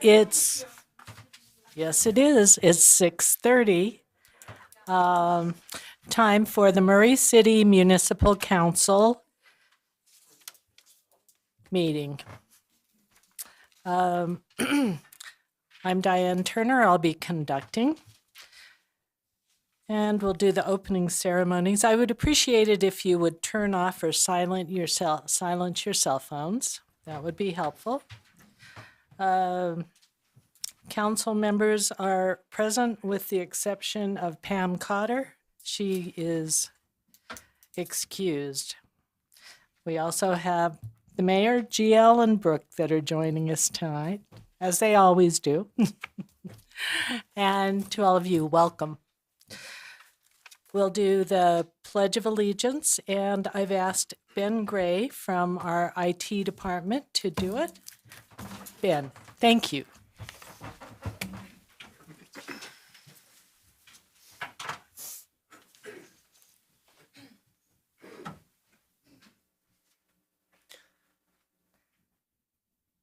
Yes, it is. It's 6:30. Time for the Murray City Municipal Council meeting. I'm Diane Turner. I'll be conducting. And we'll do the opening ceremonies. I would appreciate it if you would turn off or silence your cell phones. That would be helpful. Council members are present with the exception of Pam Cotter. She is excused. We also have the mayor, GL, and Brooke that are joining us tonight, as they always do. And to all of you, welcome. We'll do the Pledge of Allegiance, and I've asked Ben Gray from our IT department to do it. Ben, thank you.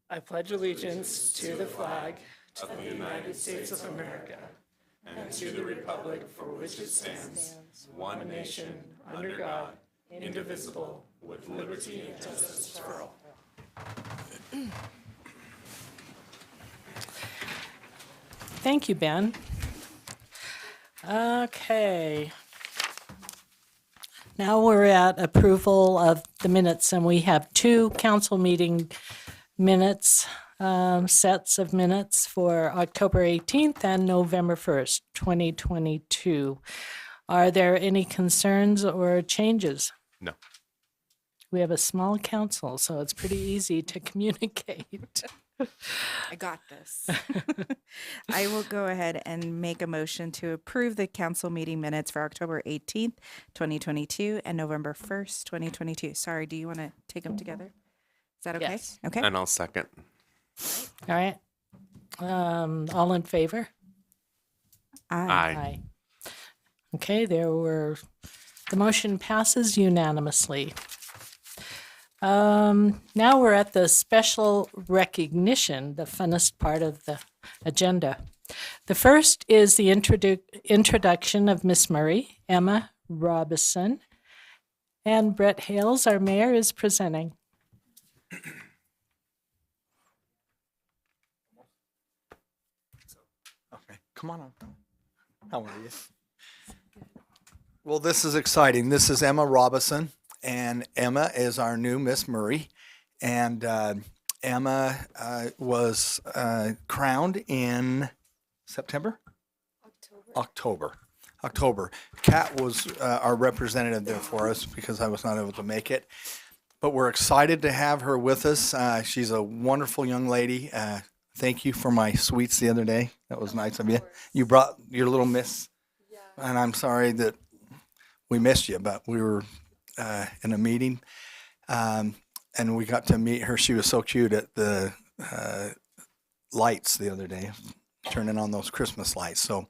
I pledge allegiance to the flag of the United States of America and to the republic for which it stands, one nation, under God, indivisible, with liberty and justice for all. Thank you, Ben. Okay. Now we're at approval of the minutes, and we have two council meeting minutes, sets of minutes for October 18th and November 1st, 2022. Are there any concerns or changes? No. We have a small council, so it's pretty easy to communicate. I got this. I will go ahead and make a motion to approve the council meeting minutes for October 18th, 2022 and November 1st, 2022. Sorry, do you want to take them together? Is that okay? Yes. Okay. And I'll second. All right. All in favor? Aye. Okay, the motion passes unanimously. Now we're at the special recognition, the funnest part of the agenda. The first is the introduction of Miss Murray, Emma Robison, and Brett Hales, our mayor, is presenting. Okay, come on. How are you? Well, this is exciting. This is Emma Robison, and Emma is our new Miss Murray. And Emma was crowned in September? October. Kat was our representative there for us because I was not able to make it. But we're excited to have her with us. She's a wonderful young lady. Thank you for my sweets the other day. That was nice of you. You brought your little miss. Yeah. And I'm sorry that we missed you, but we were in a meeting. And we got to meet her. She was so cute at the lights the other day, turning on those Christmas lights. So,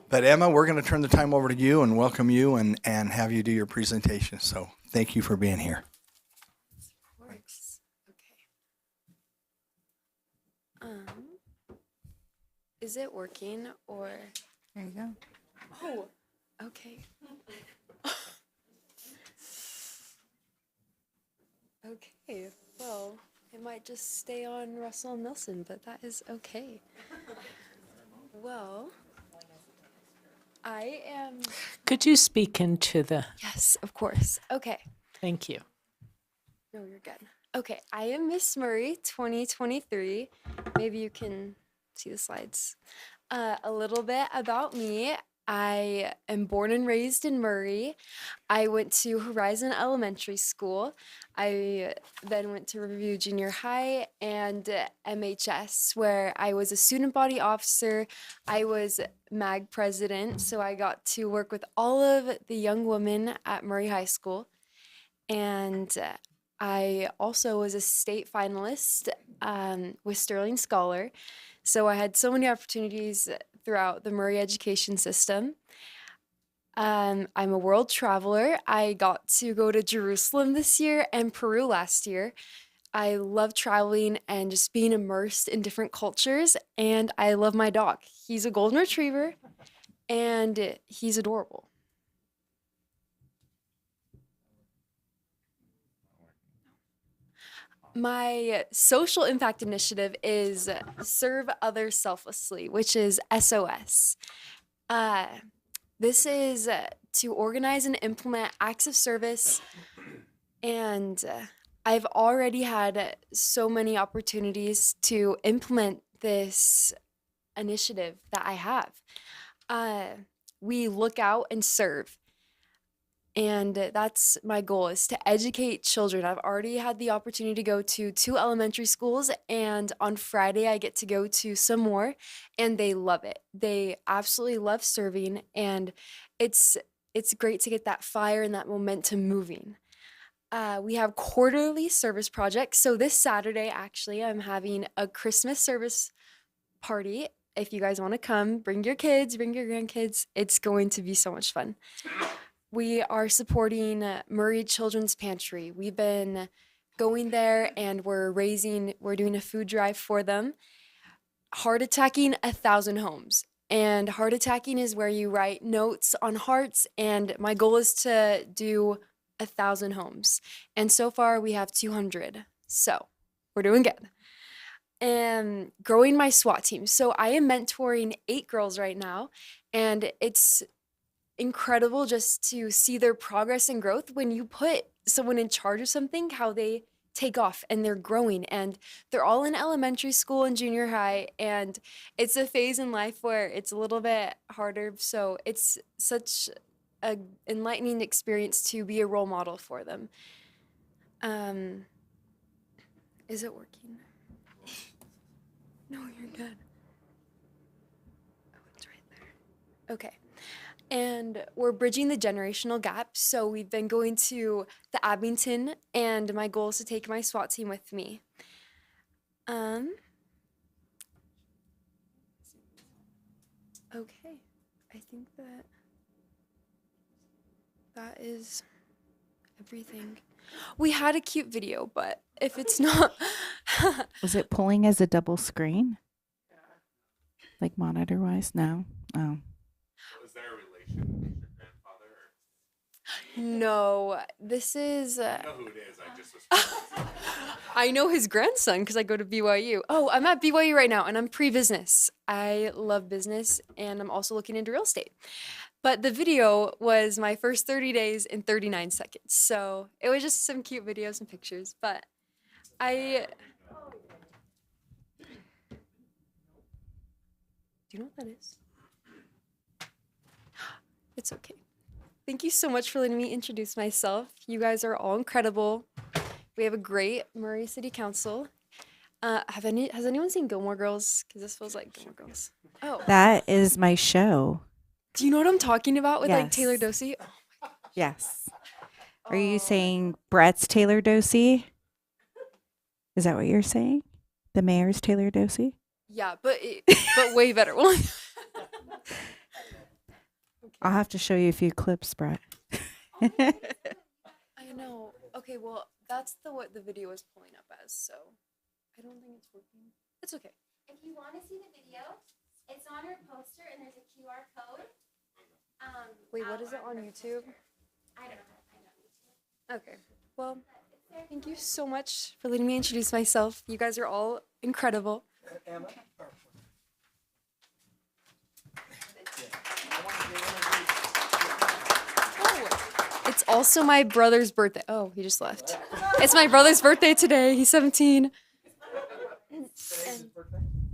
but Emma, we're going to turn the time over to you and welcome you and have you do your presentation. So thank you for being here. Is it working or? There you go. Oh, okay. Okay, well, it might just stay on Russell and Nelson, but that is okay. Well, I am. Could you speak into the? Yes, of course. Okay. Thank you. No, you're good. Okay, I am Miss Murray 2023. Maybe you can see the slides. A little bit about me. I am born and raised in Murray. I went to Horizon Elementary School. I then went to Riverview Junior High and MHS, where I was a student body officer. I was MAG president, so I got to work with all of the young women at Murray High School. And I also was a state finalist with Sterling Scholar. So I had so many opportunities throughout the Murray education system. I'm a world traveler. I got to go to Jerusalem this year and Peru last year. I love traveling and just being immersed in different cultures. And I love my dog. He's a golden retriever and he's adorable. My social impact initiative is Serve Others Selflessly, which is SOS. This is to organize and implement acts of service, and I've already had so many opportunities to implement this initiative that I have. We look out and serve. And that's my goal, is to educate children. I've already had the opportunity to go to 2 elementary schools, and on Friday I get to go to some more, and they love it. They absolutely love serving, and it's great to get that fire and that momentum moving. We have quarterly service projects. So this Saturday, actually, I'm having a Christmas service party. If you guys want to come, bring your kids, bring your grandkids. It's going to be so much fun. We are supporting Murray Children's Pantry. We've been going there and we're doing a food drive for them. Heart attacking 1,000 homes. And heart attacking is where you write notes on hearts, and my goal is to do 1,000 homes. And so far we have 200. So we're doing good. And growing my SWAT team. So I am mentoring 8 girls right now, and it's incredible just to see their progress and growth when you put someone in charge of something, how they take off and they're growing, and they're all in elementary school and junior high, and it's a phase in life where it's a little bit harder. So it's such a enlightening experience to be a role model for them. Is it working? No, you're good. Oh, it's right there. Okay. And we're bridging the generational gap. So we've been going to the Abington, and my goal is to take my SWAT team with me. Okay, I think that is everything. We had a cute video, but if it's not... Was it pulling as a double screen? Like monitor-wise? No? Oh. Was there a relation with your grandfather? No, this is... I know who it is. I just was. I know his grandson because I go to BYU. Oh, I'm at BYU right now, and I'm pre-business. I love business, and I'm also looking into real estate. But the video was my first 30 days in 39 seconds. So it was just some cute videos and pictures. But do you know what that is? It's okay. Thank you so much for letting me introduce myself. You guys are all incredible. We have a great Murray City Council. Has anyone seen Gilmore Girls? Because this feels like Gilmore Girls. Oh. That is my show. Do you know what I'm talking about with like Yes. Taylor Dosey? Oh, Yes. Are you saying Brett's Taylor Dosey? Is that what you're saying? The mayor's Taylor Dosey? yeah, but way better one. I'll have to show you a few clips, Brett. I know. Okay, well, that's what the video is pulling up as, so I don't think it's working. It's okay. If you want to see the video, it's on our poster and there's a QR code. Wait, what is it on YouTube? I don't know how to find it on YouTube. Okay. Well, thank you so much for letting me introduce myself. You guys are all incredible. Oh, it's also my brother's birthday. Oh, he just left. It's my brother's birthday today. He's 17.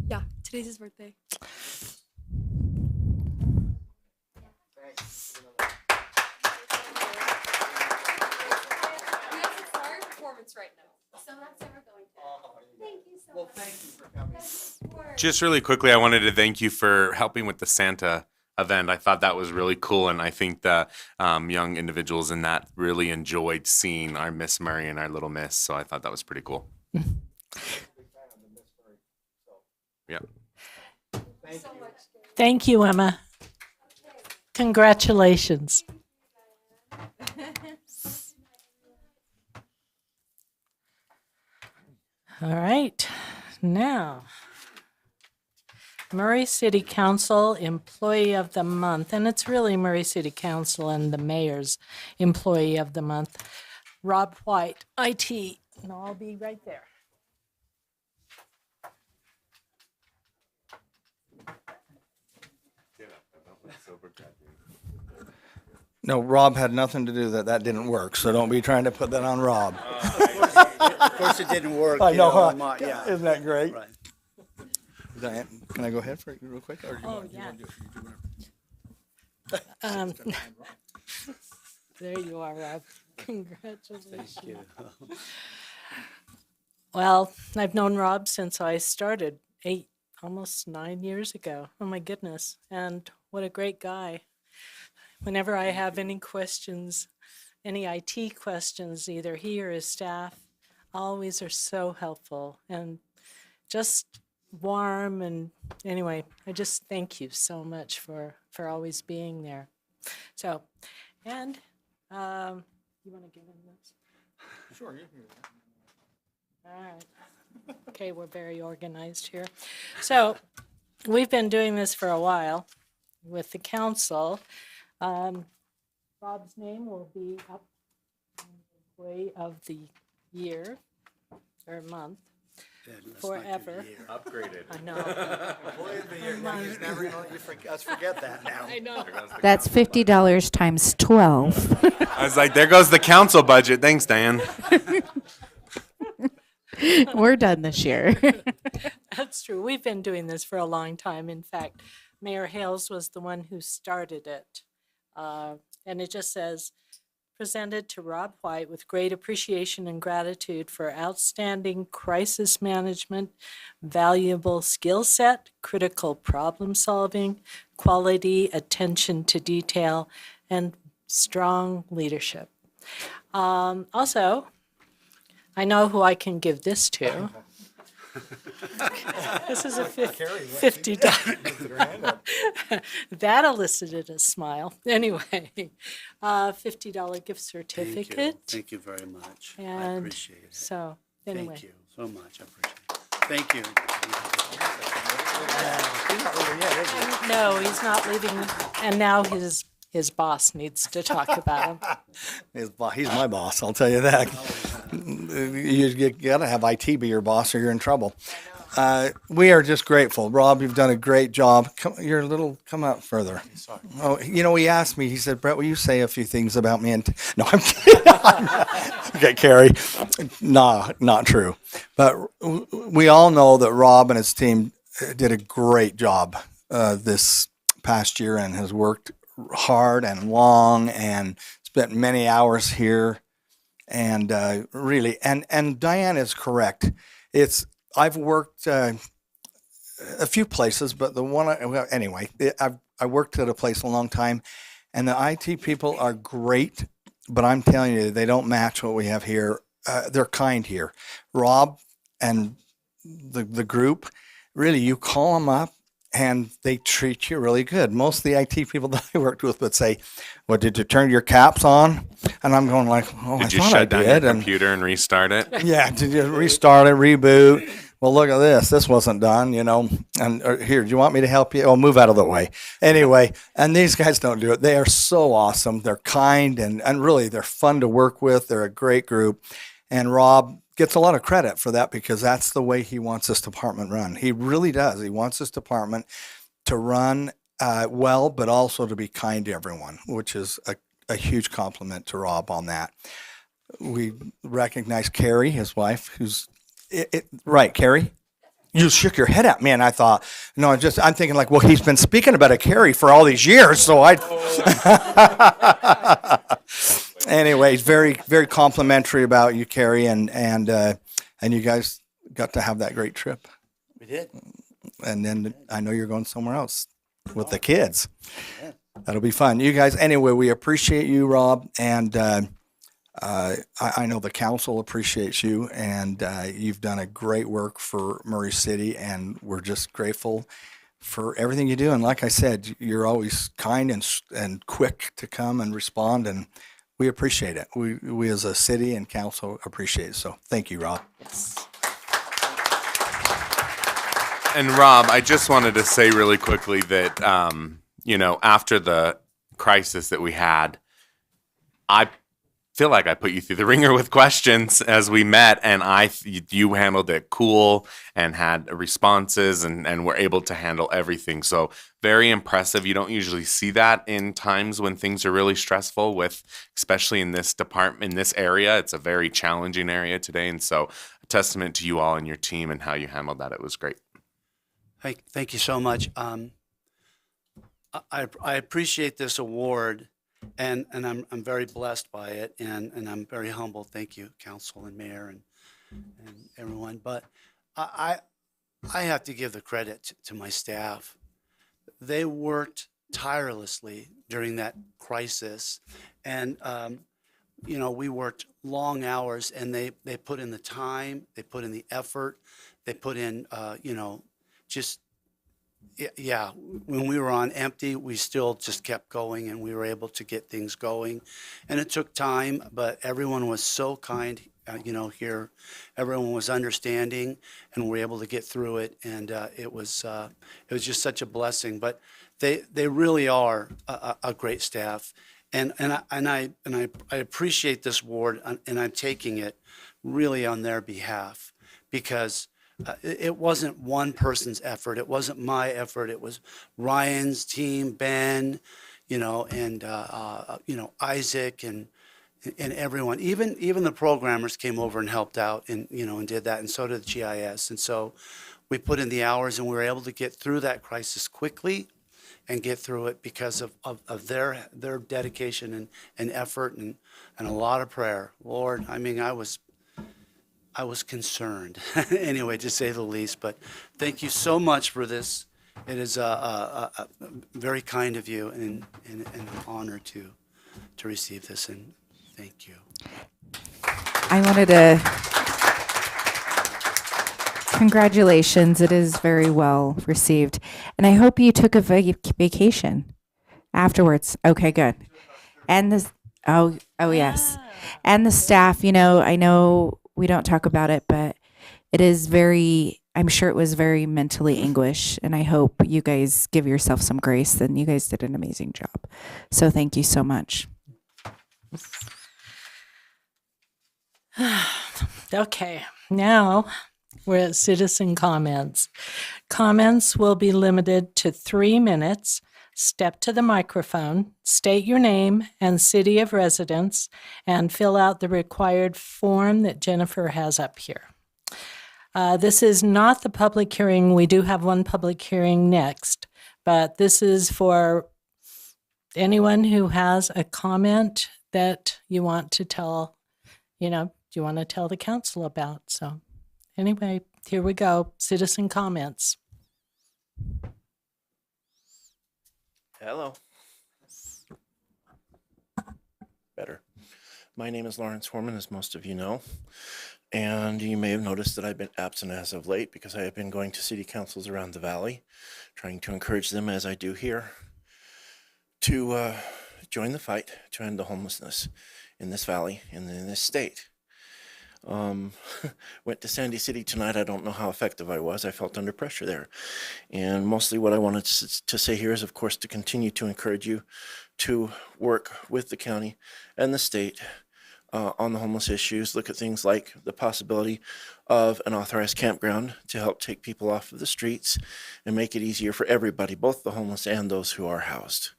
Yeah, today's his birthday. Right now. So that's what we're going to. Thank you so much. Thank you for coming. Just really quickly, I wanted to thank you for helping with the Santa event. I thought that was really cool, and I think the young individuals in that really enjoyed seeing our Miss Murray and our little Miss. So I thought that was pretty cool. Yeah. Thank you, Emma. Congratulations. All right, now, Murray City Council Employee of the Month, and it's really Murray City Council and the Mayor's Employee of the Month, Rob White, IT, and I'll be right there. No, Rob had nothing to do with that. That didn't work, so don't be trying to put that on Rob. Of course, it didn't work. I you know, huh? yeah. Isn't that great? Right. Diane, can I go ahead for it real quick? Or do you Oh, want, yeah. you want to do it? There you are, Rob. Congratulations. Thank you. Well, I've known Rob since I started almost 9 years ago. Oh my goodness. And what a great guy. Whenever I have any questions, any IT questions, either he or his staff always are so helpful and just warm. And anyway, I just thank you so much for always being there. So, and you want to give him this? Sure, you can do that. All right. Okay, we're very organized here. So we've been doing this for a while with the council. Rob's name will be up on the Employee of the Year or month forever. Upgraded. I know. Let's forget that now. I know. That's $50 times 12. I was like, there goes the council budget. Thanks, Diane. We're done this year. That's true. We've been doing this for a long time. In fact, Mayor Hales was the one who started it. And it just says, presented to Rob White with great appreciation and gratitude for outstanding crisis management, valuable skill set, critical problem solving, quality attention to detail, and strong leadership. Also, I know who I can give this to. This is a $50. That elicited a smile. Anyway, $50 gift certificate. Thank you very much. I And appreciate it. so, anyway. Thank you so much. I appreciate it. Thank you. No, he's not leaving. And now his boss needs to talk about him. He's my boss, I'll tell you that. You got to have IT be your boss or you're in trouble. We are just grateful. Rob, you've done a great job. Come out further. Sorry. Oh, he asked me, he said, Brett, will you say a few things about me? No, I'm kidding. Okay, Carrie. No, not true. But we all know that Rob and his team did a great job this past year and has worked hard and long and spent many hours here. And really, and Diane is correct. I've worked a few places, but the one I worked at a place a long time, and the IT people are great. But I'm telling you, they don't match what we have here. They're kind here. Rob and the group, really, you call them up and they treat you really good. Most of the IT people that I worked with would say, "Well, did you turn your caps on?" And I'm going like, "Oh, Did I you thought I shut down did." your computer and restart it? Yeah, did you restart it, reboot? Well, look at this. This wasn't done, And here, do you want me to help you? Oh, move out of the way. Anyway, and these guys don't do it. They are so awesome. They're kind and really they're fun to work with. They're a great group. And Rob gets a lot of credit for that because that's the way he wants this department run. He really does. He wants this department to run well, but also to be kind to everyone, which is a huge compliment to Rob on that. We recognize Carrie, his wife, who's right, Carrie? You shook your head at me, and I thought, no, I'm thinking like, well, he's been speaking about a Carrie for all these years, so Anyway, he's very, very complimentary about you, Carrie, and you guys got to have that great trip. We did. And then I know you're going somewhere else with the kids. That'll be fun. You guys, anyway, we appreciate you, Rob, and I know the council appreciates you, and you've done a great work for Murray City, and we're just grateful for everything you do. And like I said, you're always kind and quick to come and respond, and we appreciate it. We as a city and council appreciate it. So thank you, Rob. Yes. And Rob, I just wanted to say really quickly that, after the crisis that we had, I feel like I put you through the ringer with questions as we met, and you handled it cool and had responses and were able to handle everything. So very impressive. You don't usually see that in times when things are really stressful especially in this department, in this area. It's a very challenging area today. And so a testament to you all and your team and how you handled that. It was great. Thank you so much. I appreciate this award. And I'm very blessed by it, and I'm very humble. Thank you, council and mayor and everyone. But I have to give the credit to my staff. They worked tirelessly during that crisis, and we worked long hours, and they put in the time, they put in the effort, they put in just. Yeah, when we were on empty, we still just kept going, and we were able to get things going. And it took time, but everyone was so kind, here. Everyone was understanding, and we were able to get through it. And it was just such a blessing. But they really are a great staff, and I appreciate this award, and I'm taking it really on their behalf, because it wasn't one person's effort. It wasn't my effort. It was Ryan's team, Ben, and Isaac and everyone. Even the programmers came over and helped out and did that, and so did the GIS. And so we put in the hours, and we were able to get through that crisis quickly and get through it because of their dedication and effort and a lot of prayer. Lord, I was concerned, anyway, to say the least. But thank you so much for this. It is very kind of you and an honor to receive this, and thank you. I wanted to congratulations. It is very well received, and I hope you took a vacation afterwards. Okay, good. And this, oh yes, and the staff. I know. We don't talk about it, but it is I'm sure it was very mentally anguished, and I hope you guys give yourself some grace, and you guys did an amazing job. So thank you so much. Okay, now we're at citizen comments. Comments will be limited to 3 minutes. Step to the microphone, state your name and city of residence, and fill out the required form that Jennifer has up here. This is not the public hearing. We do have one public hearing next, but this is for anyone who has a comment that you want to tell, you want to tell the council about. So anyway, here we go. Citizen comments. Hello. Better. My name is Lawrence Horman, as most of you know, and you may have noticed that I've been absent as of late because I have been going to city councils around the valley, trying to encourage them, as I do here, to join the fight to end the homelessness in this valley and in this state. Went to Sandy City tonight. I don't know how effective I was. I felt under pressure there. And mostly what I wanted to say here is, of course, to continue to encourage you to work with the county and the state on the homeless issues. Look at things like the possibility of an authorized campground to help take people off of the streets and make it easier for everybody, both the homeless and those who are housed.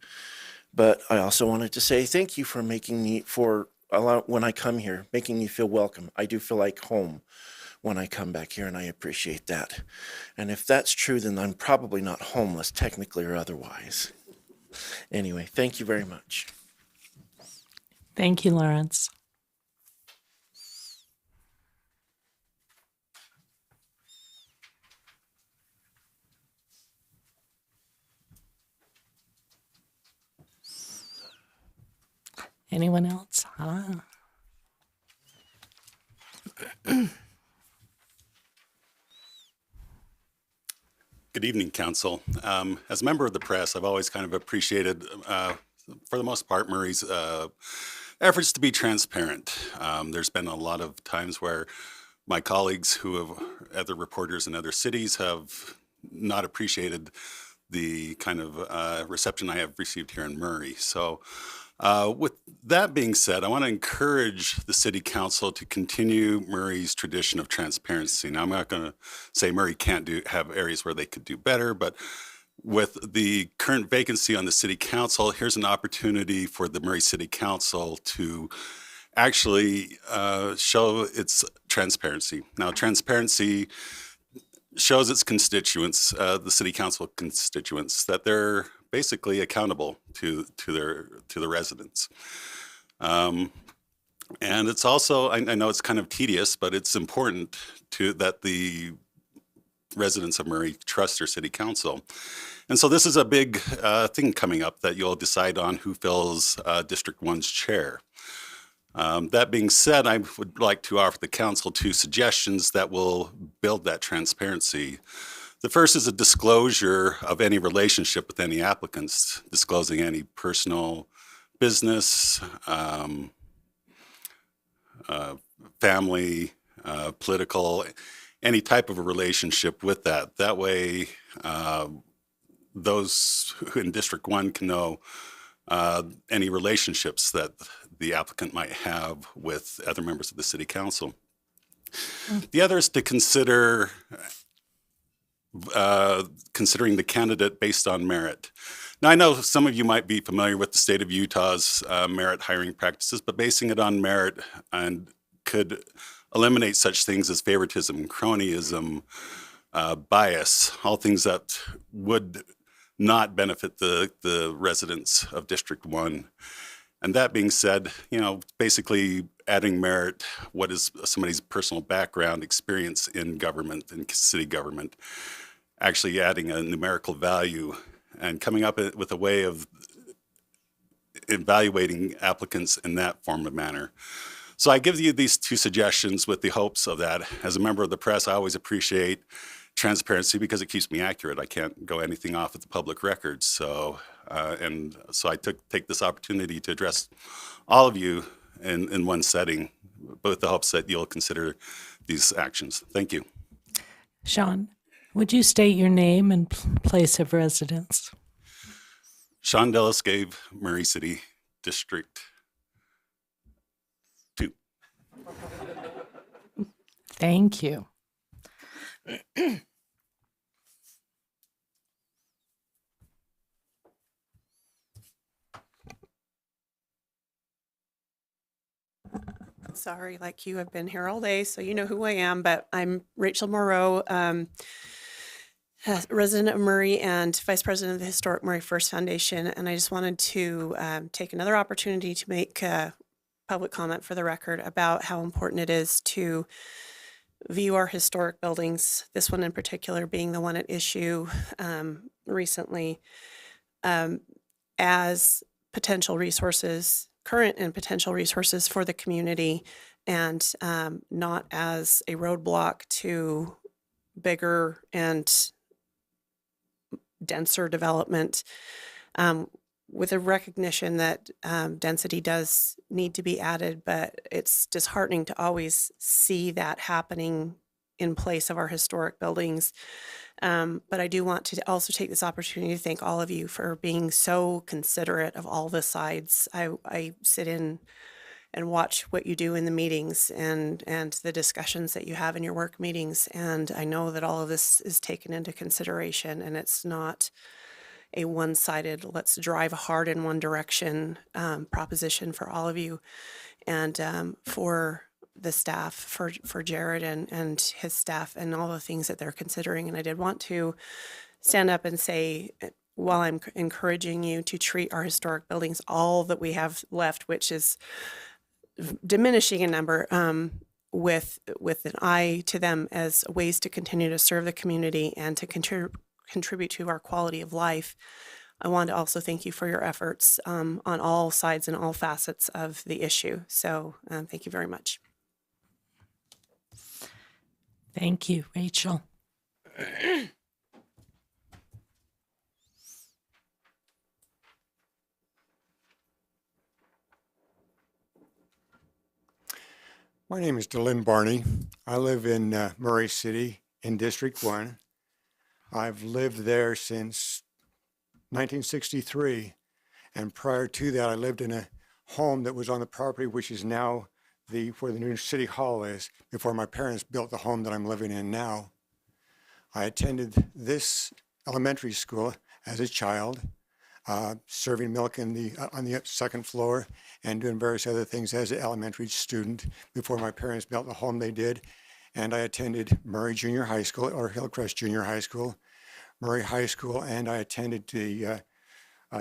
But I also wanted to say thank you for when I come here, making me feel welcome. I do feel like home when I come back here, and I appreciate that. And if that's true, then I'm probably not homeless, technically or otherwise. Anyway, thank you very much. Thank you, Lawrence. Anyone else? Good evening, Council. As a member of the press, I've always kind of appreciated, for the most part, Murray's efforts to be transparent. There's been a lot of times where my colleagues who have other reporters in other cities have not appreciated the kind of reception I have received here in Murray. So with that being said, I want to encourage the City Council to continue Murray's tradition of transparency. Now, I'm not going to say Murray can't have areas where they could do better, but with the current vacancy on the City Council, here's an opportunity for the Murray City Council to actually show its transparency. Now, transparency shows its constituents, the City Council constituents, that they're basically accountable to the residents. And it's also, I know it's kind of tedious, but it's important that the residents of Murray trust their City Council. And so this is a big thing coming up that you'll decide on who fills District 1's chair. That being said, I would like to offer the council 2 suggestions that will build that transparency. The first is a disclosure of any relationship with any applicants, disclosing any personal business, family, political, any type of a relationship with that. That way, those who in District 1 can know any relationships that the applicant might have with other members of the City Council. The other is to consider considering the candidate based on merit. Now, I know some of you might be familiar with the state of Utah's merit hiring practices, but basing it on merit and could eliminate such things as favoritism, cronyism, bias, all things that would not benefit the residents of District 1. And that being said, basically adding merit, what is somebody's personal background, experience in government, in city government, actually adding a numerical value and coming up with a way of evaluating applicants in that form of manner. So I give you these 2 suggestions with the hopes of that. As a member of the press, I always appreciate transparency because it keeps me accurate. I can't go anything off of the public records. So I take this opportunity to address all of you in one setting, with the hopes that you'll consider these actions. Thank you. Sean, would you state your name and place of residence? Sean Delescave, Murray City, District 2. Thank you. Sorry, like you have been here all day, so you know who I am, but I'm Rachel Moreau, resident of Murray and Vice President of the Historic Murray First Foundation, and I just wanted to take another opportunity to make public comment for the record about how important it is to view our historic buildings, this one in particular being the one at issue recently, as potential resources, current and potential resources for the community, and not as a roadblock to bigger and denser development, with a recognition that density does need to be added, but it's disheartening to always see that happening in place of our historic buildings. But I do want to also take this opportunity to thank all of you for being so considerate of all the sides. I sit in and watch what you do in the meetings and the discussions that you have in your work meetings. And I know that all of this is taken into consideration, and it's not a one-sided, let's drive hard in one direction proposition for all of you. And for the staff, for Jared and his staff and all the things that they're considering. And I did want to stand up and say, while I'm encouraging you to treat our historic buildings, all that we have left, which is diminishing in number, with an eye to them as ways to continue to serve the community and to contribute to our quality of life. I want to also thank you for your efforts on all sides and all facets of the issue. So thank you very much. Thank you, Rachel. My name is Delin Barney. I live in Murray City in District 1. I've lived there since 1963. And prior to that, I lived in a home that was on the property, which is now where the new city hall is, before my parents built the home that I'm living in now. I attended this elementary school as a child, serving milk on the second floor and doing various other things as an elementary student before my parents built the home they did. And I attended Murray Junior High School, or Hillcrest Junior High School, Murray High School, and I attended the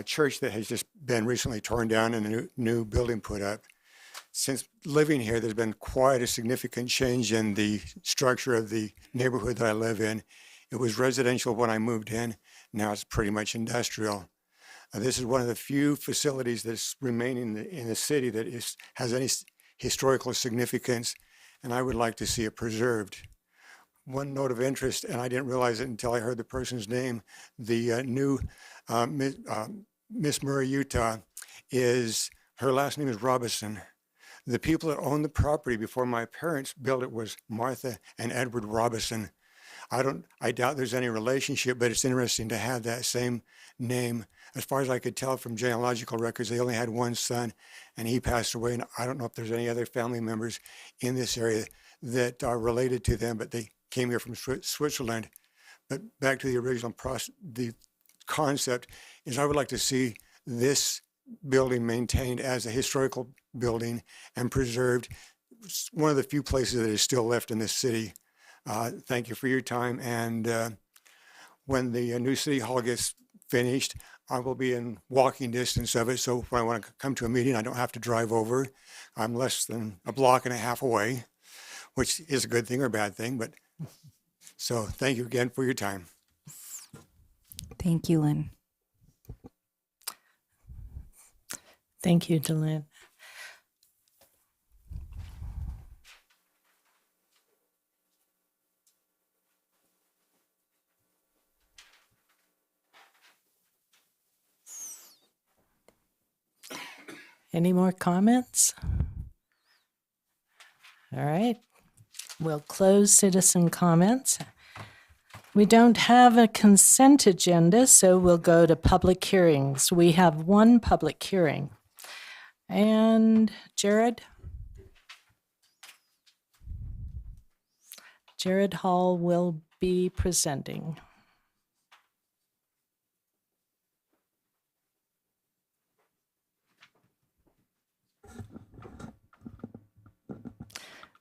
church that has just been recently torn down and a new building put up. Since living here, there's been quite a significant change in the structure of the neighborhood that I live in. It was residential when I moved in. Now it's pretty much industrial. This is one of the few facilities that's remaining in the city that has any historical significance, and I would like to see it preserved. One note of interest, and I didn't realize it until I heard the person's name, the new Miss Murray, Utah, her last name is Robison. The people that owned the property before my parents built it was Martha and Edward Robison. I doubt there's any relationship, but it's interesting to have that same name. As far as I could tell from genealogical records, they only had one son, and he passed away. And I don't know if there's any other family members in this area that are related to them, but they came here from Switzerland. But back to the original the concept is I would like to see this building maintained as a historical building and preserved. It's one of the few places that is still left in this city. Thank you for your time. And when the new city hall gets finished, I will be in walking distance of it. So when I want to come to a meeting, I don't have to drive over. I'm less than a block and a half away, which is a good thing or a bad thing. But so thank you again for your time. Thank you, Lynn. Thank you, Delyn. Any more comments? All right. We'll close citizen comments. We don't have a consent agenda, so we'll go to public hearings. We have one public hearing. And Jared Hall will be presenting.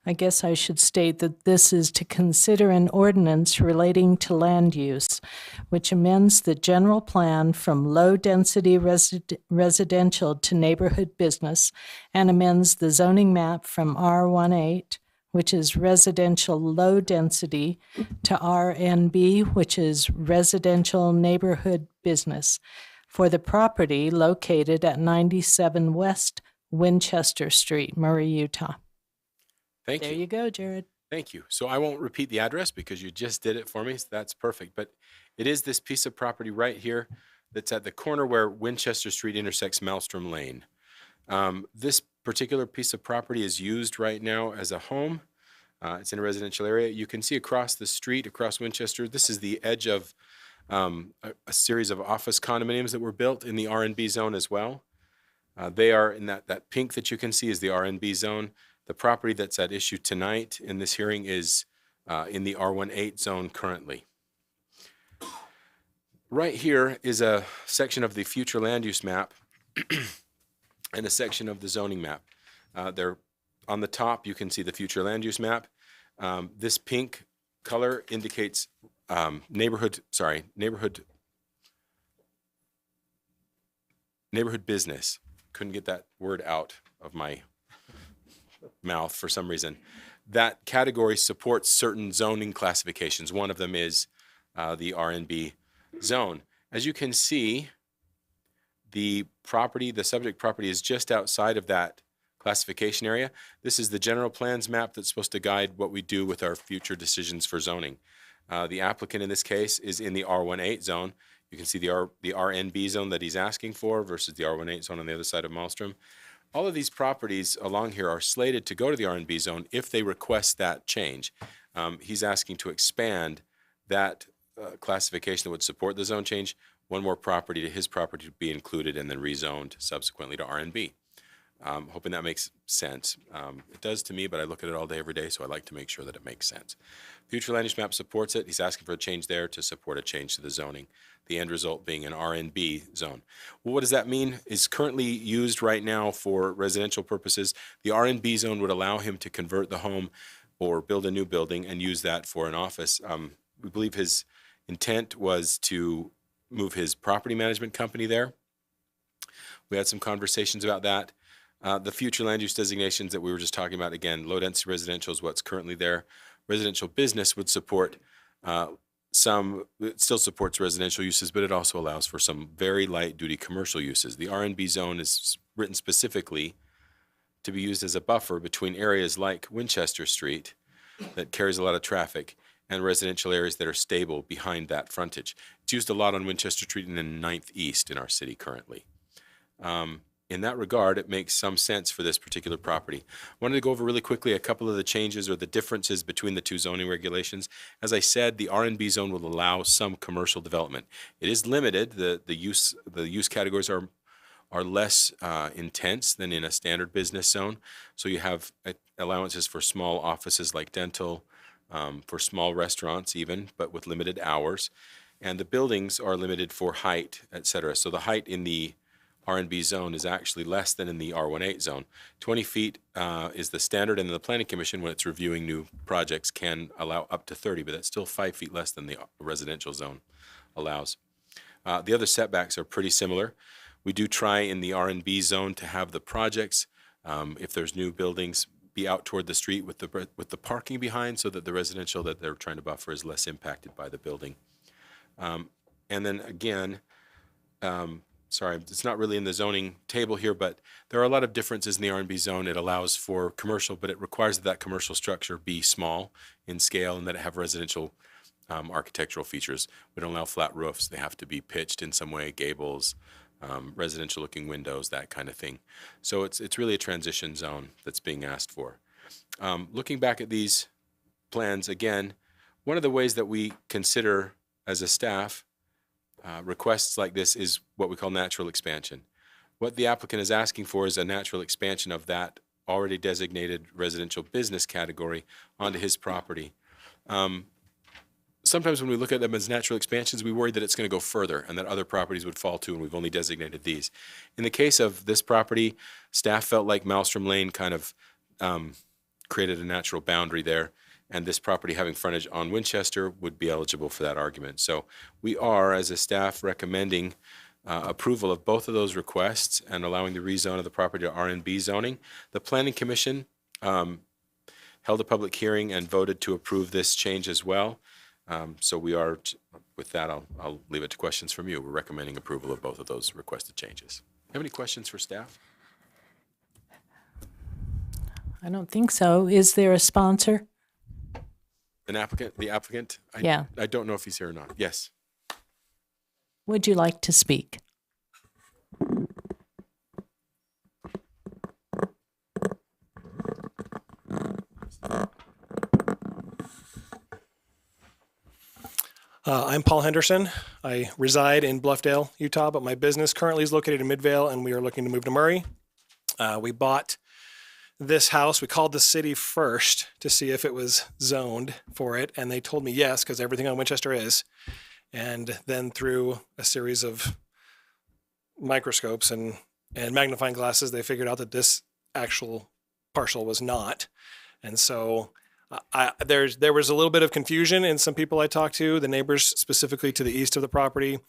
I guess I should state that this is to consider an ordinance relating to land use, which amends the general plan from low-density residential to neighborhood business and amends the zoning map from R18, which is residential low density, to RNB, which is residential neighborhood business, for the property located at 97 West Winchester Street, Murray, Utah. Thank There you. you go, Jared. Thank you. So I won't repeat the address because you just did it for me. So that's perfect. But it is this piece of property right here that's at the corner where Winchester Street intersects Maelstrom Lane. This particular piece of property is used right now as a home. It's in a residential area. You can see across the street, across Winchester, this is the edge of a series of office condominiums that were built in the R&B zone as well. They are in that pink that you can see is the R&B zone. The property that's at issue tonight in this hearing is in the R18 zone currently. Right here is a section of the future land use map and a section of the zoning map. They're on the top, you can see the future land use map. This pink color indicates neighborhood business. Couldn't get that word out of my mouth for some reason. That category supports certain zoning classifications. One of them is the R&B zone. As you can see, the subject property is just outside of that classification area. This is the general plans map that's supposed to guide what we do with our future decisions for zoning. The applicant in this case is in the R18 zone. You can see the RNB zone that he's asking for versus the R18 zone on the other side of Maelstrom. All of these properties along here are slated to go to the R&B zone if they request that change. He's asking to expand that classification that would support the zone change, one more property to his property to be included and then rezoned subsequently to RNB. Hoping that makes sense. It does to me, but I look at it all day, every day, so I like to make sure that it makes sense. Future land use map supports it. He's asking for a change there to support a change to the zoning, the end result being an RNB zone. Well, what does that mean? Is currently used right now for residential purposes. The RNB zone would allow him to convert the home or build a new building and use that for an office. We believe his intent was to move his property management company there. We had some conversations about that. The future land use designations that we were just talking about, again, low density residential is what's currently there. Residential business would support it still supports residential uses, but it also allows for some very light duty commercial uses. The RNB zone is written specifically to be used as a buffer between areas like Winchester Street that carries a lot of traffic and residential areas that are stable behind that frontage. It's used a lot on Winchester Street and then 9th East in our city currently. In that regard, it makes some sense for this particular property. I wanted to go over really quickly a couple of the changes or the differences between the two zoning regulations. As I said, the RNB zone will allow some commercial development. It is limited. The use categories are less intense than in a standard business zone. So you have allowances for small offices like dental, for small restaurants even, but with limited hours. And the buildings are limited for height, et cetera. So the height in the RNB zone is actually less than in the R18 zone. 20 feet is the standard, and the Planning Commission, when it's reviewing new projects, can allow up to 30, but that's still 5 feet less than the residential zone allows. The other setbacks are pretty similar. We do try in the RNB zone to have the projects, if there's new buildings, be out toward the street with the parking behind, so that the residential that they're trying to buffer is less impacted by the building. And then again, sorry, it's not really in the zoning table here, but there are a lot of differences in the RNB zone. It allows for commercial, but it requires that that commercial structure be small in scale and that it have residential architectural features. We don't allow flat roofs. They have to be pitched in some way, gables, residential looking windows, that kind of thing. So it's really a transition zone that's being asked for. Looking back at these plans, again, one of the ways that we consider as a staff requests like this is what we call natural expansion. What the applicant is asking for is a natural expansion of that already designated residential business category onto his property. Sometimes when we look at them as natural expansions, we worry that it's going to go further and that other properties would fall too, and we've only designated these. In the case of this property, staff felt like Maelstrom Lane kind of created a natural boundary there, and this property having frontage on Winchester would be eligible for that argument. So we are, as a staff, recommending approval of both of those requests and allowing the rezone of the property to RNB zoning. The Planning Commission held a public hearing and voted to approve this change as well. So we are, with that, I'll leave it to questions from you. We're recommending approval of both of those requested changes. Have any questions for staff? I don't think so. Is there a sponsor? An applicant? The applicant? Yeah. I don't know if he's here or not. Yes. Would you like to speak? I'm Paul Henderson. I reside in Bluffdale, Utah, but my business currently is located in Midvale, and we are looking to move to Murray. We bought this house. We called the city first to see if it was zoned for it, and they told me yes, because everything on Winchester is. And then through a series of microscopes and magnifying glasses, they figured out that this actual parcel was not. And so there was a little bit of confusion in some people I talked to, the neighbors specifically to the east of the property,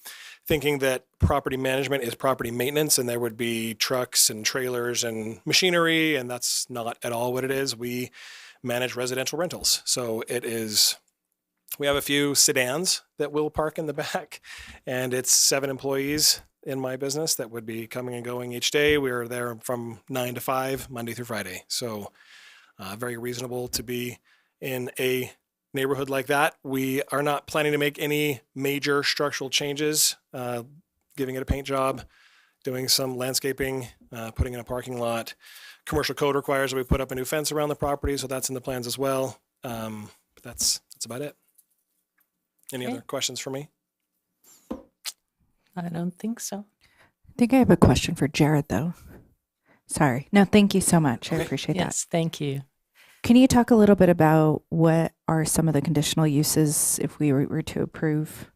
thinking that property management is property maintenance and there would be trucks and trailers and machinery, and that's not at all what it is. We manage residential rentals. So it is, we have a few sedans that will park in the back, and it's 7 employees in my business that would be coming and going each day. We're there from 9 to 5, Monday through Friday. So very reasonable to be in a neighborhood like that. We are not planning to make any major structural changes, giving it a paint job, doing some landscaping, putting in a parking lot. Commercial code requires that we put up a new fence around the property, so that's in the plans as well. But that's about it. Any Okay. other questions for me? I don't think so. I think I have a question for Jared, though. Sorry. No, thank you so much. I Okay. appreciate Yes, thank you. that. Can you talk a little bit about what are some of the conditional uses if we were to approve?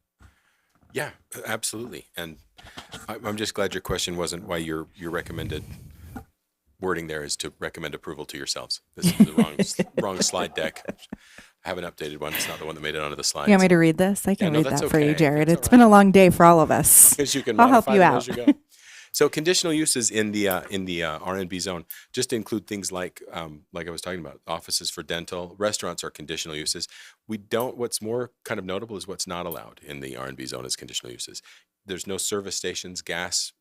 Yeah, absolutely. And I'm just glad your question wasn't why your recommended wording there is to recommend approval to yourselves. This is the wrong slide deck. I have an updated one. It's not the one that made it onto the slides. You want me to read this? I can no, read that's that for you, okay. Jared. That's It's all been a long day for all of us. Because you can I'll help modify you them out. as you go. So conditional uses in the RNB zone just include things like I was talking about, offices for dental, restaurants are conditional uses. What's more kind of notable is what's not allowed in the RNB zone as conditional uses. There's no service stations, gas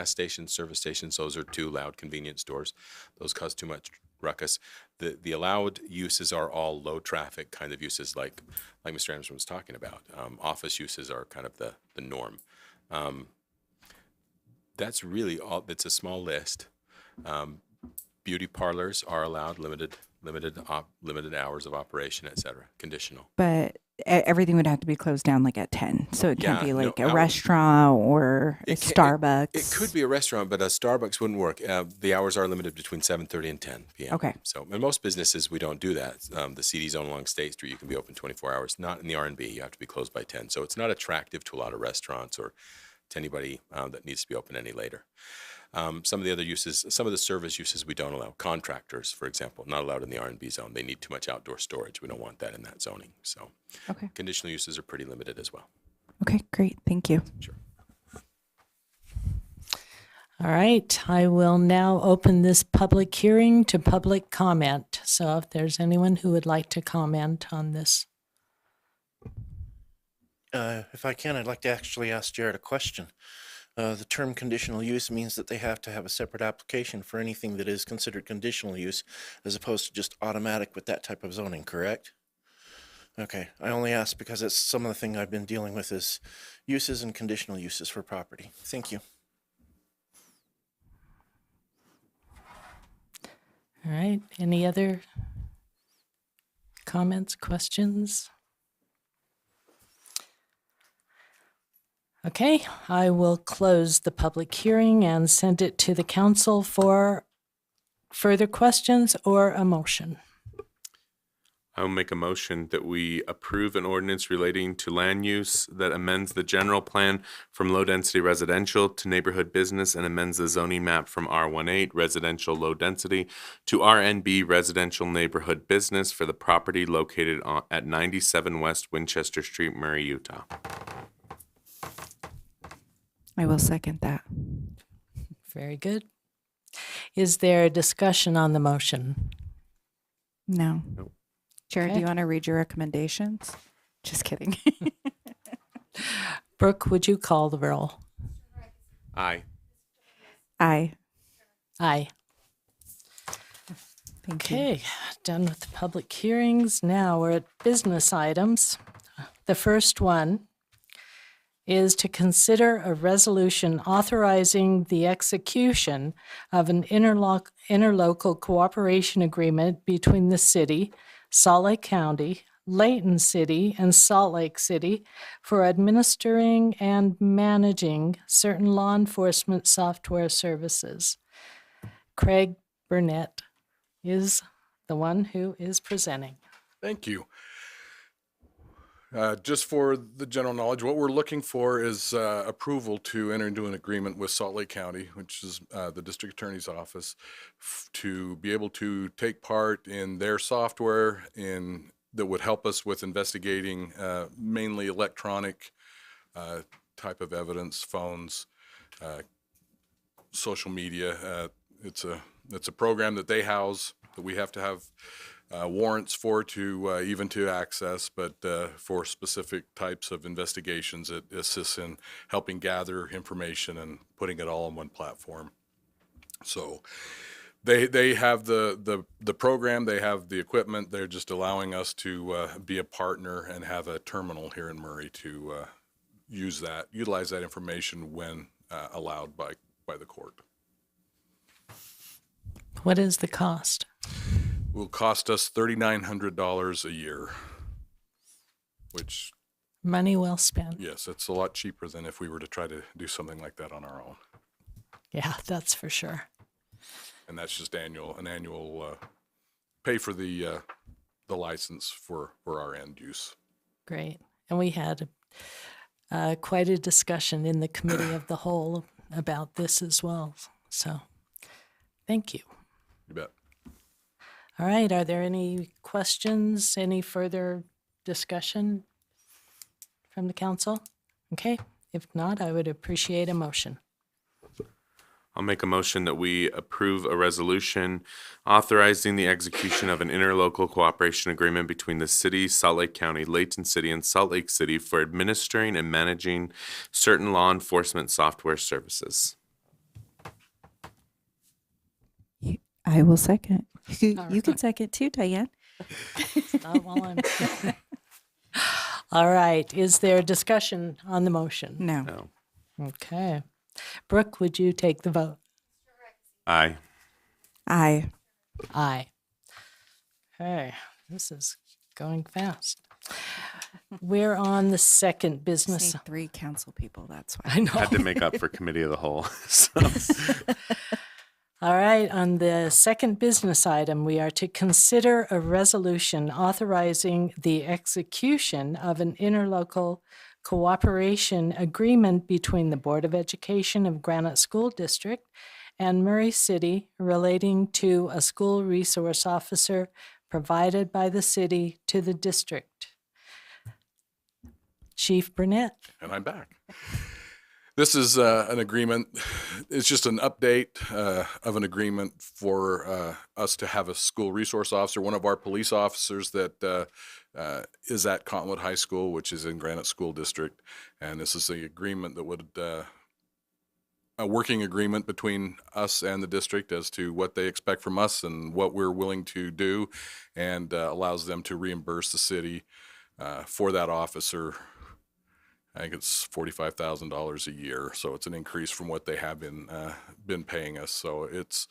stations, service stations. Those are two loud convenience stores. Those cause too much ruckus. The allowed uses are all low traffic kind of uses, like Mr. Anderson was talking about. Office uses are kind of the norm. That's really all. It's a small list. Beauty parlors are allowed, limited hours of operation, etc. Conditional. But everything would have to be closed down like at 10. So it can't Yeah, be no, like a restaurant or a Starbucks. It could be a restaurant, but a Starbucks wouldn't work. The hours are limited between 7:30 and 10 p.m. Okay. So in most businesses, we don't do that. The CD zone along State Street, you can be open 24 hours. Not in the R&B. You have to be closed by 10. So it's not attractive to a lot of restaurants or to anybody that needs to be open any later. Some of the other uses, some of the service uses we don't allow. Contractors, for example, not allowed in the R&B zone. They need too much outdoor storage. We don't want that in that zoning. So Okay. conditional uses are pretty limited as well. Okay, great. Thank you. Sure. All right, I will now open this public hearing to public comment. So if there's anyone who would like to comment on this. If I can, I'd like to actually ask Jared a question. The term conditional use means that they have to have a separate application for anything that is considered conditional use as opposed to just automatic with that type of zoning, correct? Okay, I only ask because it's some of the thing I've been dealing with is uses and conditional uses for property. Thank you. All right, any other comments, questions? Okay, I will close the public hearing and send it to the council for further questions or a motion. I will make a motion that we approve an ordinance relating to land use that amends the general plan from low-density residential to neighborhood business and amends the zoning map from R18 residential low density to RNB residential neighborhood business for the property located at 97 West Winchester Street, Murray, Utah. I will second that. Very good. Is there a discussion on the motion? No. Nope. Jared, Okay. do you want to read your recommendations? Just kidding. Brooke, would you call the roll? Aye. Aye. Aye. Thank you. Okay, done with the public hearings. Now we're at business items. The first one is to consider a resolution authorizing the execution of an interlocal cooperation agreement between the city, Salt Lake County, Layton City, and Salt Lake City for administering and managing certain law enforcement software services. Craig Burnett is the one who is presenting. Thank you. Just for the general knowledge, what we're looking for is approval to enter into an agreement with Salt Lake County, which is the district attorney's office, to be able to take part in their software that would help us with investigating mainly electronic type of evidence, phones, social media. It's a program that they house that we have to have warrants for even to access, but for specific types of investigations, it assists in helping gather information and putting it all on one platform. So they have the program, they have the equipment. They're just allowing us to be a partner and have a terminal here in Murray to utilize that information when allowed by the court. What is the cost? Will cost us $3,900 a year, which Money well spent. Yes, it's a lot cheaper than if we were to try to do something like that on our own. Yeah, that's for sure. And that's just an annual pay for the license for our end use. Great. And we had quite a discussion in the committee of the whole about this as well. So thank you. You bet. All right. Are there any questions, any further discussion from the council? Okay. If not, I would appreciate a motion. I'll make a motion that we approve a resolution authorizing the execution of an interlocal cooperation agreement between the city, Salt Lake County, Layton City, and Salt Lake City for administering and managing certain law enforcement software services. I will second. You right. can second too, Diane. Not while I'm. All right. Is there discussion on the motion? No. No. Okay. Brooke, would you take the vote? Aye. Aye. Aye. Okay. This is going fast. We're on the second business. Need 3 council people, that's why. I know. Had to make up for committee of the whole. So. All right, on the second business item, we are to consider a resolution authorizing the execution of an interlocal cooperation agreement between the Board of Education of Granite School District and Murray City relating to a school resource officer provided by the city to the district. Chief Burnett. And I'm back. This is an agreement. It's just an update of an agreement for us to have a school resource officer, one of our police officers that is at Cottonwood High School, which is in Granite School District. And this is the agreement that would, a working agreement between us and the district as to what they expect from us and what we're willing to do, and allows them to reimburse the city for that officer. I think it's $45,000 a year, so it's an increase from what they have been paying us. So it's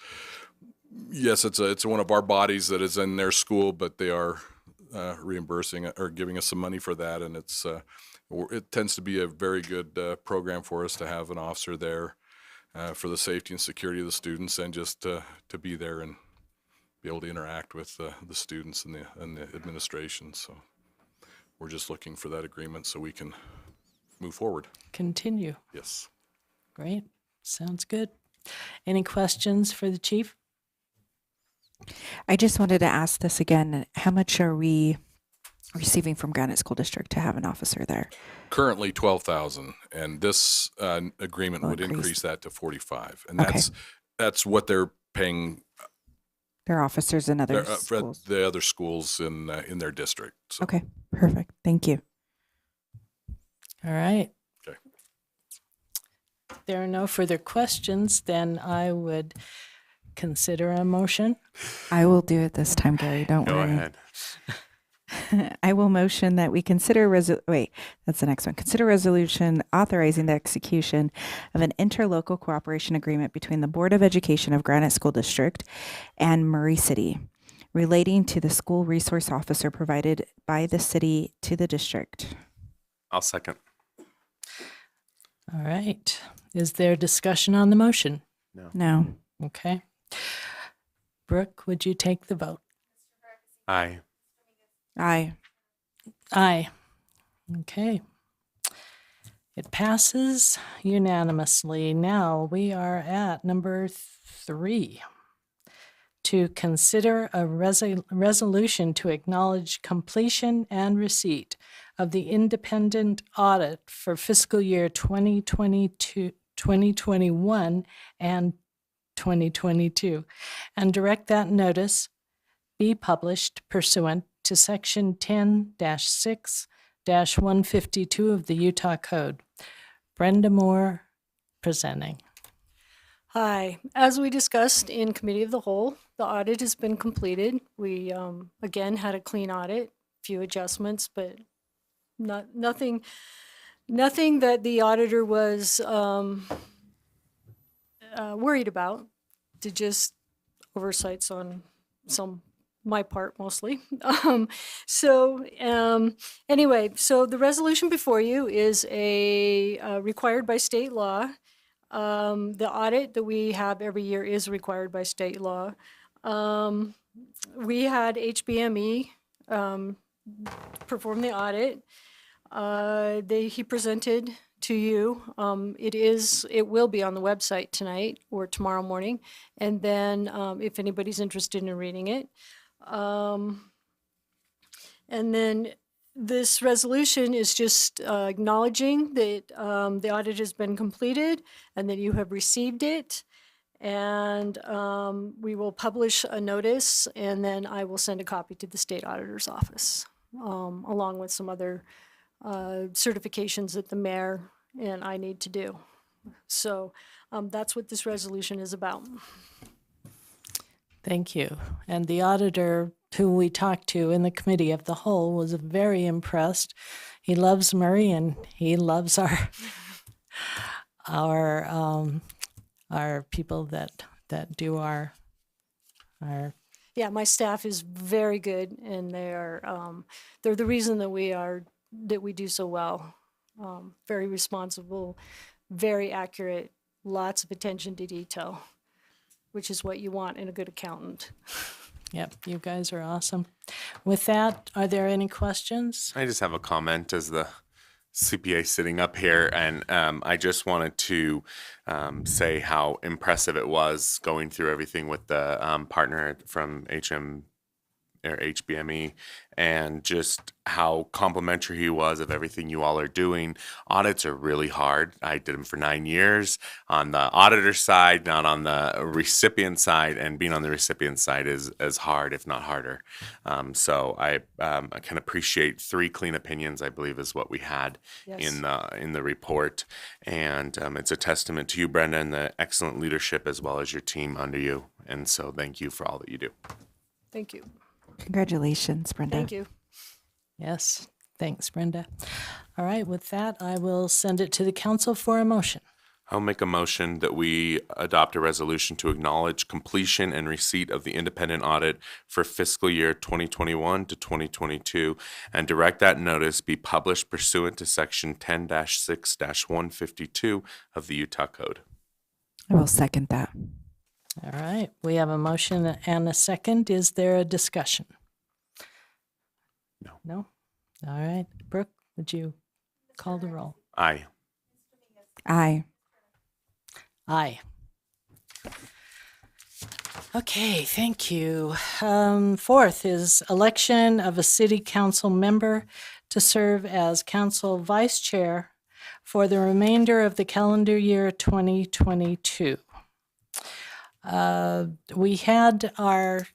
one of our bodies that is in their school, but they are reimbursing or giving us some money for that, and it tends to be a very good program for us to have an officer there for the safety and security of the students, and just to be there and be able to interact with the students and the administration. So we're just looking for that agreement so we can move forward. Continue. Yes. Great. Sounds good. Any questions for the chief? I just wanted to ask this again. How much are we receiving from Granite School District to have an officer there? Currently $12,000, and this agreement would increase that to $45,000, and Okay. that's what they're paying Their officers in other schools. the other schools in their district. So. Okay, perfect. Thank you. All right. Okay. If there are no further questions, then I would consider a motion. I will do it this time, Gary. Don't Go worry. ahead. I will motion that we consider that's the next one. Consider resolution authorizing the execution of an interlocal cooperation agreement between the Board of Education of Granite School District and Murray City relating to the school resource officer provided by the city to the district. I'll second. All right. Is there discussion on the motion? No. Okay. Brooke, would you take the vote? Aye. Aye. Aye. Okay. It passes unanimously. Now we are at number 3. To consider a resolution to acknowledge completion and receipt of the independent audit for fiscal year 2022, 2021 and 2022, and direct that notice be published pursuant to Section 10-6-152 of the Utah Code. Brenda Moore presenting. Hi. As we discussed in Committee of the Whole, the audit has been completed. We, again, had a clean audit, few adjustments, but nothing that the auditor was worried about. Just oversights on some my part mostly. Anyway, so the resolution before you is required by state law. The audit that we have every year is required by state law. We had HBME perform the audit. He presented to you. It will be on the website tonight or tomorrow morning. And then if anybody's interested in reading it. And then this resolution is just acknowledging that the audit has been completed and that you have received it. And we will publish a notice, and then I will send a copy to the state auditor's office, along with some other certifications that the mayor and I need to do. So that's what this resolution is about. Thank you. And the auditor who we talked to in the committee of the whole was very impressed. He loves Murray and he loves our people that do our. Yeah, my staff is very good, and they're the reason that we do so well. Very responsible, very accurate, lots of attention to detail, which is what you want in a good accountant. Yep, you guys are awesome. With that, are there any questions? I just have a comment as the CPA sitting up here, and I just wanted to say how impressive it was going through everything with the partner from HBME, and just how complimentary he was of everything you all are doing. Audits are really hard. I did them for 9 years on the auditor side, not on the recipient side, and being on the recipient side is as hard, if not harder. So I can appreciate 3 clean opinions, I believe is what we had in the report. And it's a testament to you, Brenda, and the excellent leadership as well as your team under you. And so thank you for all that you do. Thank you. Congratulations, Brenda. Thank you. Yes, thanks, Brenda. All right, with that, I will send it to the council for a motion. I'll make a motion that we adopt a resolution to acknowledge completion and receipt of the independent audit for fiscal year 2021 to 2022 and direct that notice be published pursuant to section 10-6-152 of the Utah Code. I will second that. All right, we have a motion and a second. Is there a discussion? No. No? All right, Brooke, would you call the roll? Aye. Aye. Aye. Okay, thank you. Fourth is election of a city council member to serve as council vice chair for the remainder of the calendar year 2022. We had our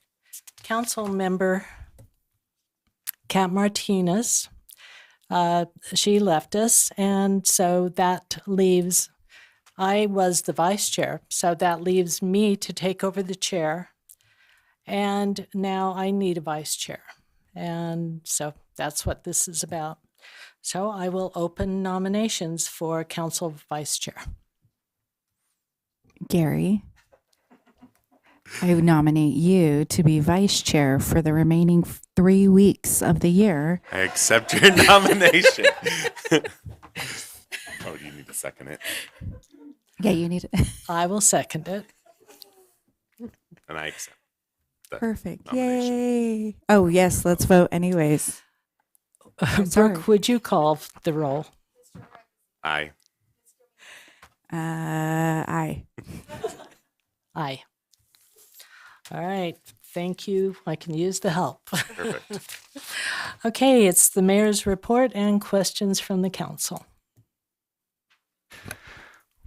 council member, Kat Martinez. She left us, and so that leaves, I was the vice chair, so that leaves me to take over the chair. And now I need a vice chair. And so that's what this is about. So I will open nominations for council vice chair. Gary, I nominate you to be vice chair for the remaining 3 weeks of the year. I accept your nomination. Oh, do you need to second it? Yeah, you need it. I will second it. And I accept. Perfect. Nomination. Yay. Oh, yes, let's vote anyways. Sorry. Brooke, would you call the roll? Aye. Aye. Aye. All right, thank you. I can use the help. Perfect. Okay, it's the mayor's report and questions from the council.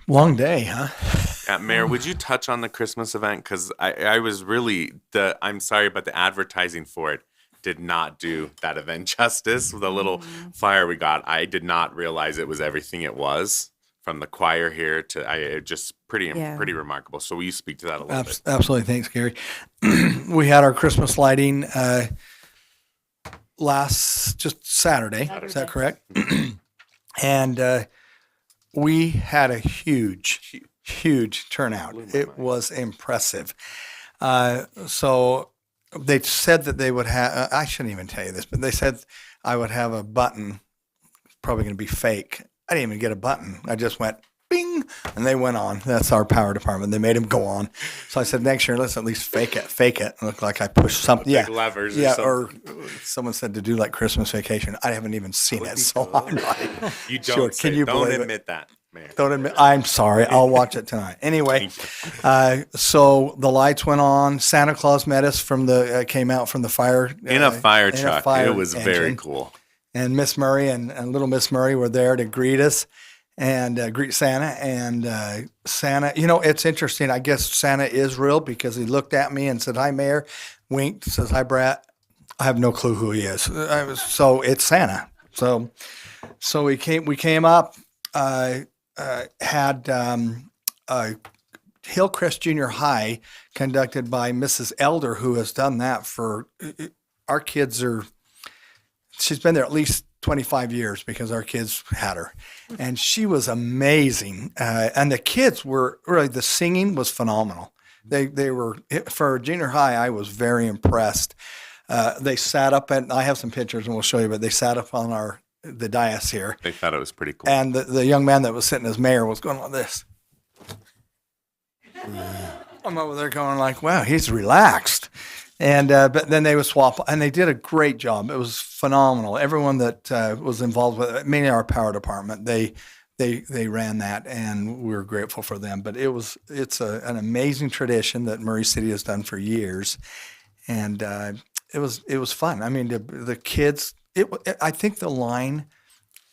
Long day, huh? Mayor, would you touch on the Christmas event? Because I was really, I'm sorry, but the advertising for it did not do that event justice. The little flyer we got, I did not realize it was everything it was. From the choir here to just pretty remarkable. So will you speak to that a little bit? Absolutely. Thanks, Gary. We had our Christmas lighting just Saturday. Is that correct? And we had a huge turnout. It was impressive. So they said that they would have, I shouldn't even tell you this, but they said I would have a button, probably going to be fake. I didn't even get a button. I just went bing, and they went on. That's our power department. They made him go on. So I said, next year, let's at least fake it. Look like I pushed something. Big levers. Yeah, or or someone said to do like Christmas Vacation. I haven't even seen it, so I'm like, you don't. sure. Say, Can you don't believe admit that, man. Don't admit. I'm sorry. I'll watch it tonight. Anyway, so the lights went on. Santa Claus met us came out from the fire In a fire in a truck. fire It was very engine. cool. And Miss Murray and little Miss Murray were there to greet us and greet Santa. And Santa, it's interesting. I guess Santa is real because he looked at me and said, "Hi, Mayor." Winked, says, "Hi, Brett." I have no clue who he is. So it's Santa. So we came up, had Hillcrest Junior High conducted by Mrs. Elder, who has done that for our kids she's been there at least 25 years because our kids had her. And she was amazing. And the kids the singing was phenomenal. They were, for junior high, I was very impressed. They sat up I have some pictures and we'll show you, but they sat up on the dais here. They thought it was pretty cool. And the young man that was sitting as mayor was going like this. I'm over there going like, wow, he's relaxed. And but then they would swap, and they did a great job. It was phenomenal. Everyone that was involved with it, mainly our power department, they ran that, and we were grateful for them. But it's an amazing tradition that Murray City has done for years, and it was fun. I mean, the kids. I think the line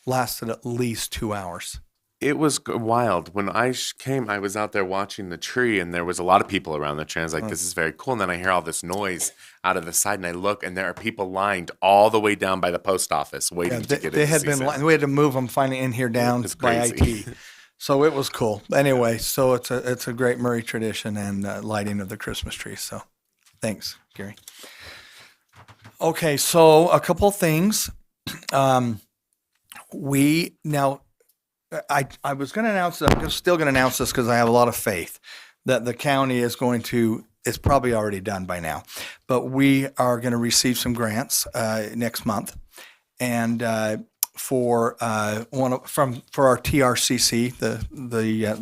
lasted at least 2 hours. It was wild. When I came, I was out there watching the tree, and there was a lot of people around the tree. I was like, this is very cool. And then I hear all this noise out of the side, and I look, and there are people lined all the way down by the post office waiting to get in. They had been lined. We had to move them finally in here down by IT. So it was cool. Anyway, so it's a great Murray tradition and lighting of the Christmas tree. So thanks, Gary. Okay, so a couple of things. I was going to announce this. I'm still going to announce this because I have a lot of faith that the county is going to. It's probably already done by now, but we are going to receive some grants next month, and for our TRCC. The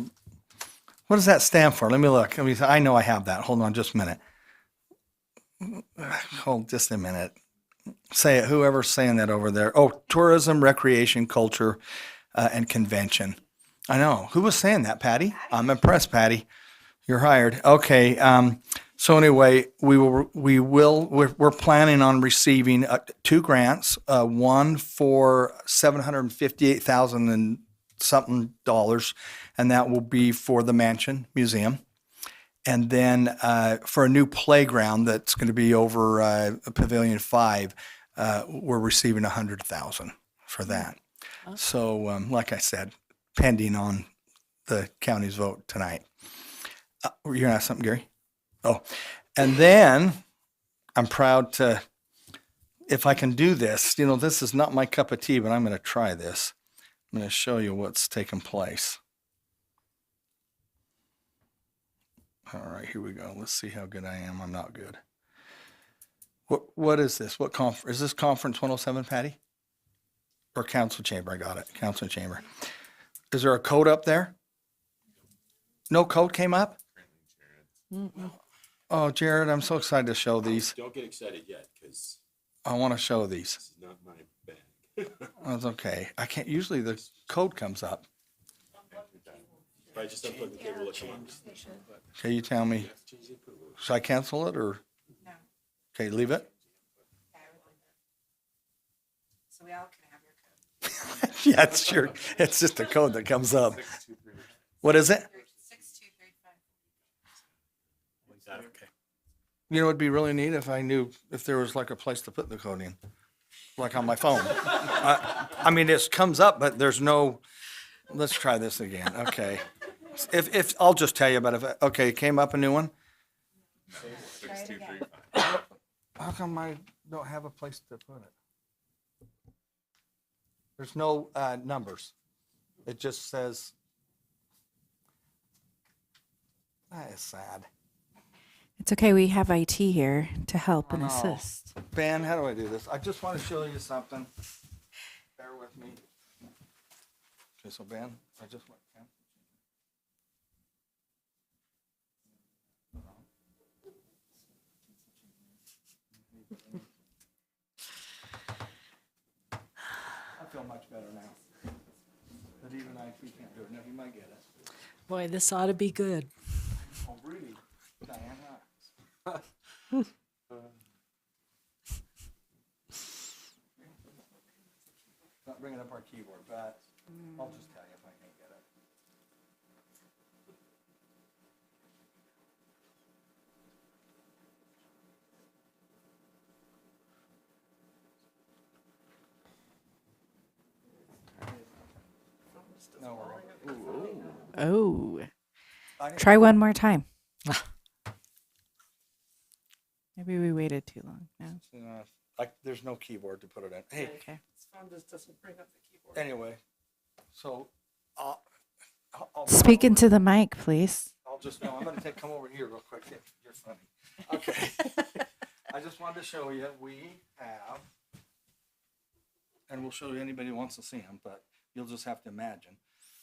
what does that stand for? Let me look. I know I have that. Hold on, just a minute. Hold just a minute. Say it. Whoever's saying that over there. Oh, tourism, recreation, culture. And convention. I know. Who was saying that, Patty? I'm impressed, Patty. You're hired. Okay. So anyway, we're planning on receiving 2 grants. One for $758,000 and something dollars, and that will be for the Mansion Museum. And then for a new playground that's going to be over Pavilion 5, we're receiving $100,000 for that. So, like I said, pending on the county's vote tonight. You're going to ask something, Gary? Oh, and then I'm proud to, if I can do this, this is not my cup of tea, but I'm going to try this. I'm going to show you what's taken place. All right, here we go. Let's see how good I am. I'm not good. What is this? What conference? Is this Conference 107, Patty? Or council chamber? I got it. Council chamber. Is there a code up there? No code came up? Oh, Jared, I'm so excited to show these. Don't get excited yet, because I want to show these. this is not my bag. That's okay. I can't. Usually the code comes up. If I just unplug the cable, it'll come on. Okay, you tell me. Should I cancel it or? No. Okay, leave it. So we all can have your code. Yeah, it's sure. It's just a code that comes up. What is it? 6235. Okay. It'd be really neat if I knew if there was like a place to put the code in, like on my phone. It comes up, but there's no. Let's try this again. Okay. If I'll just tell you about it. Okay, it came up a new one. 6235. How come I don't have a place to put it? There's no numbers. It just says. That is sad. It's okay. We have IT here to help and know. assist. Ben, how do I do this? I just want to show you something. Bear with me. Okay, so Ben, I just want. I feel much better now. But even IT can't do it. Now you might get it. Boy, this ought to be good. Oh, really? Diana? Not bringing up our keyboard, but I'll just tell you if I can't get it. No worry. Oh. I didn't- Try one more time. Maybe we waited too long. No. There's no keyboard to put it in. Hey, Okay. anyway, so I'll Speak into the mic, please. I'll just, no, I'm gonna come over here real quick. You're funny. Okay. I just wanted to show you, we have, and we'll show you anybody who wants to see them, but you'll just have to imagine.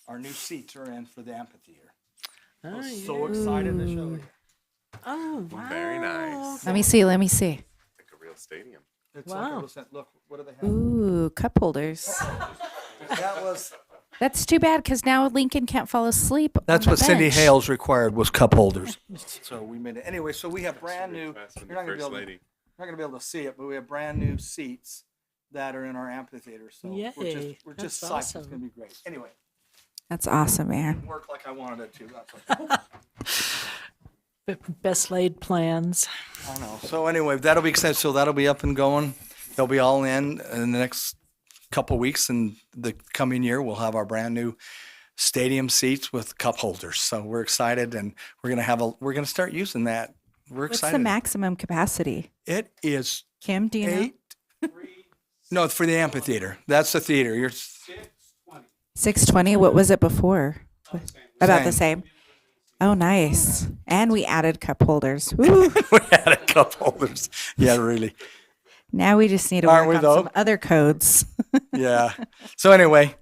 Our new seats are in for the amphitheater. I was so excited to show you. Oh, wow. Very nice. Let me see. Let me see. Like a real stadium. It's Wow. like look, what do they have? Ooh, cup holders. That was, That's too bad because now Lincoln can't fall asleep. that's on what the Cindy bench. Hales required was cup holders. So we made it. Anyway, so we have brand new, Request from you're the not gonna be First able to, Lady. not gonna be able to see it, but we have brand new seats that are in our amphitheater. So Yay, we're just that's psyched. It's awesome. gonna be great. Anyway, That's awesome, man. work like I wanted it to. That's okay. Best laid plans. I know. So anyway, that'll be exciting. So that'll be up and going. They'll be all in the next couple weeks. And the coming year, we'll have our brand new stadium seats with cup holders. So we're excited, and we're gonna start using that. We're What's excited. the maximum capacity? It is Kim, do you know? 8. No, it's for the amphitheater. That's the theater. You're 620. What was it before? About the Same. same. Oh, nice. And we added cup holders. Woo. we had a cup holders. Yeah, really. Now we just need to Aren't work we, on though? some other codes. Yeah. So anyway,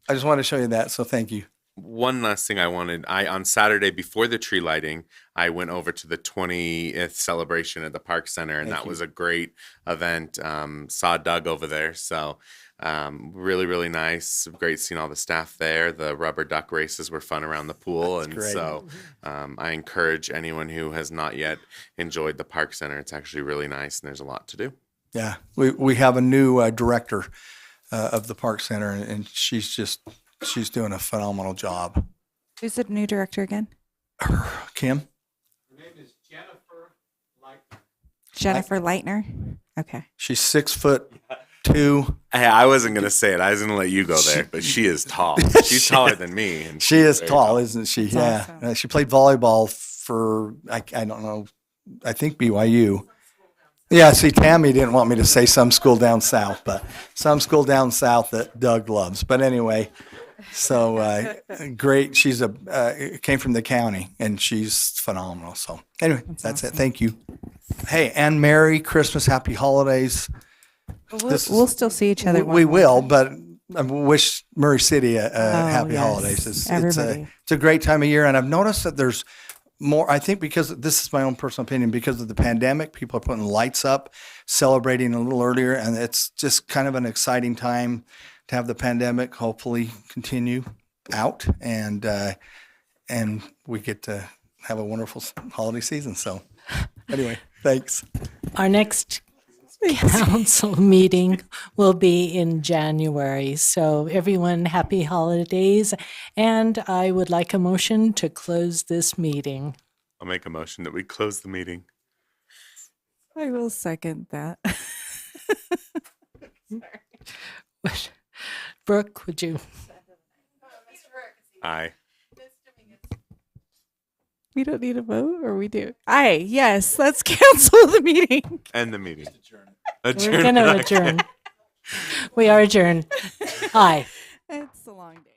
I just wanted to show you that. So thank you. One last thing I wanted, on Saturday before the tree lighting, I went over to the 20th celebration at the Park Center, and Thank that you. was a great event. Saw Doug over there, so really, really nice. Great seeing all the staff there. The rubber duck races were fun around the pool, That's and great. so I encourage anyone who has not yet enjoyed the Park Center. It's actually really nice, and there's a lot to do. Yeah. We have a new director of the Park Center, and she's doing a phenomenal job. Who's the new director again? Kim? Jennifer Leitner. Okay. She's 6'2". Hey, I wasn't gonna say it. I was gonna let you go there, but she is tall. She's taller than me. And She she's is very tall, isn't she? Yeah. awesome. She played volleyball for, I don't know, I think BYU. Yeah, see, Tammy didn't want me to say some school down south, but some school down south that Doug loves. But anyway, so great. She's came from the county, and she's phenomenal. So anyway, that's it. Thank you. Hey, and Merry Christmas, Happy Holidays. This is- We'll still see each other. We one more will, time. but I wish Murray City a happy yes, holidays. It's everybody. a great time of year, and I've noticed that there's more. I think because this is my own personal opinion, because of the pandemic, people are putting lights up, celebrating a little earlier, and it's just kind of an exciting time to have the pandemic hopefully continue out, and we get to have a wonderful holiday season. So anyway, thanks. Our next council meeting will be in January. So everyone, happy holidays. And I would like a motion to close this meeting. I'll make a motion that we close the meeting. I will second that. Brooke, would you? Aye. We don't need a vote, or we do? Aye, yes. Let's cancel the meeting. End the meeting. We're going to adjourn. We are adjourned. Aye. It's a long day.